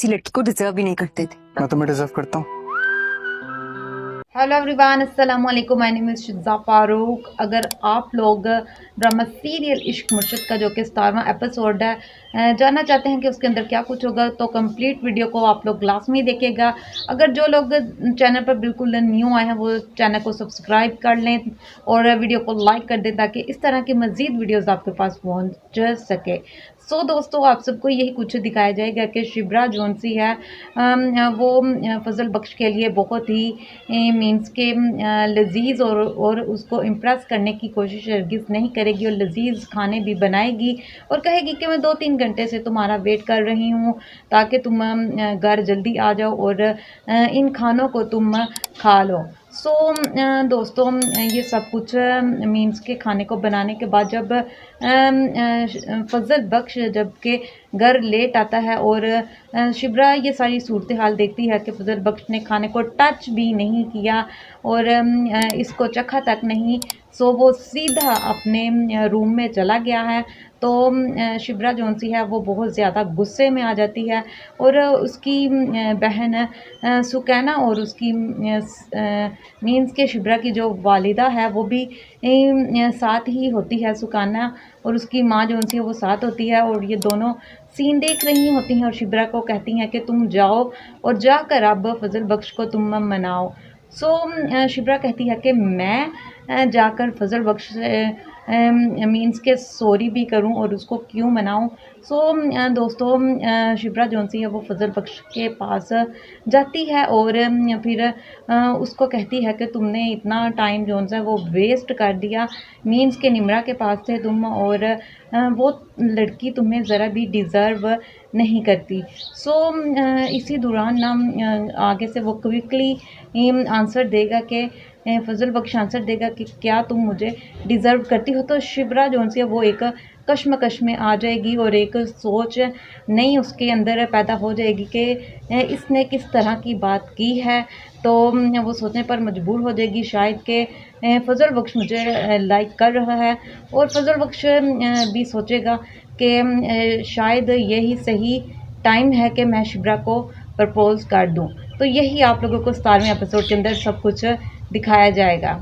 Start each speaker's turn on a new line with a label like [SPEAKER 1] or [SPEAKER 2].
[SPEAKER 1] किसी लड़की को डिजर्व भी नहीं करते थे।
[SPEAKER 2] मैं तुम्हें डिजर्व करता हूँ।
[SPEAKER 3] हेलो एवरीवन, अस्सलाम वालेकुम। My name is Shiza Farooq. अगर आप लोग ड्रामा सीरियल इश्क मुर्शिद का जो कि 17वां एपिसोड है जानना चाहते हैं कि उसके अंदर क्या कुछ होगा तो कंप्लीट वीडियो को आप लोग लाजमी देखिएगा। अगर जो लोग चैनल पर बिल्कुल न्यू आए हैं वो चैनल को सब्सक्राइब कर लें और वीडियो को लाइक कर दें ताकि इस तरह की मज़ीद वीडियोस आपके पास पहुंच सके। सो दोस्तों, आप सबको यही कुछ दिखाया जाएगा कि शिब्रा जोनसी है वो फजल बख्श के लिए बहुत ही मीन्स के लजीज और उसको इम्प्रेस करने की कोशिश हरगिज़ नहीं करेगी और लजीज खाने भी बनाएगी और कहेगी कि मैं 2-3 घंटे से तुम्हारा वेट कर रही हूँ ताकि तुम घर जल्दी आ जाओ और इन खानों को तुम खा लो। सो दोस्तों, ये सब कुछ मीन्स के खाने को बनाने के बाद जब फजल बख्श जब के घर लेट आता है और शिब्रा ये सारी सूरत हाल देखती है कि फजल बख्श ने खाने को टच भी नहीं किया और इसको चखा तक नहीं, सो वो सीधा अपने रूम में चला गया है। तो शिब्रा जोनसी है वो बहुत ज़्यादा गुस्से में आ जाती है और उसकी बहन सुकैना और उसकी मीन्स के शिब्रा की जो वालिदा है वो भी साथ ही होती है। सुकैना और उसकी माँ जोनसी है वो साथ होती है और ये दोनों सीन देख रही होती हैं और शिब्रा को कहती हैं कि तुम जाओ और जाकर अब फजल बख्श को तुम मनाओ। सो शिब्रा कहती है कि मैं जाकर फजल बख्श से मीन्स के सॉरी भी करूं और उसको क्यों मनाऊं। सो दोस्तों, शिब्रा जोनसी है वो फजल बख्श के पास जाती है और फिर उसको कहती है कि तुमने इतना टाइम जो है वो वेस्ट कर दिया। मीन्स के निम्रा के पास थे तुम और वो लड़की तुम्हें ज़रा भी डिज़र्व नहीं करती। सो इसी दौरान ना आगे से वो क्विकली आंसर देगा कि फजल बख्श आंसर देगा कि क्या तुम मुझे डिज़र्व करती हो। तो शिब्रा जोनसी है वो एक कश्मकश में आ जाएगी और एक सोच नई उसके अंदर पैदा हो जाएगी कि इसने किस तरह की बात की है। तो वो सोचने पर मजबूर हो जाएगी शायद कि फजल बख्श मुझे लाइक कर रहा है और फजल बख्श भी सोचेगा कि शायद यही सही टाइम है कि मैं शिब्रा को प्रपोज़ कर दूं। तो यही आप लोगों को 17वें एपिसोड के अंदर सब कुछ दिखाया जाएगा।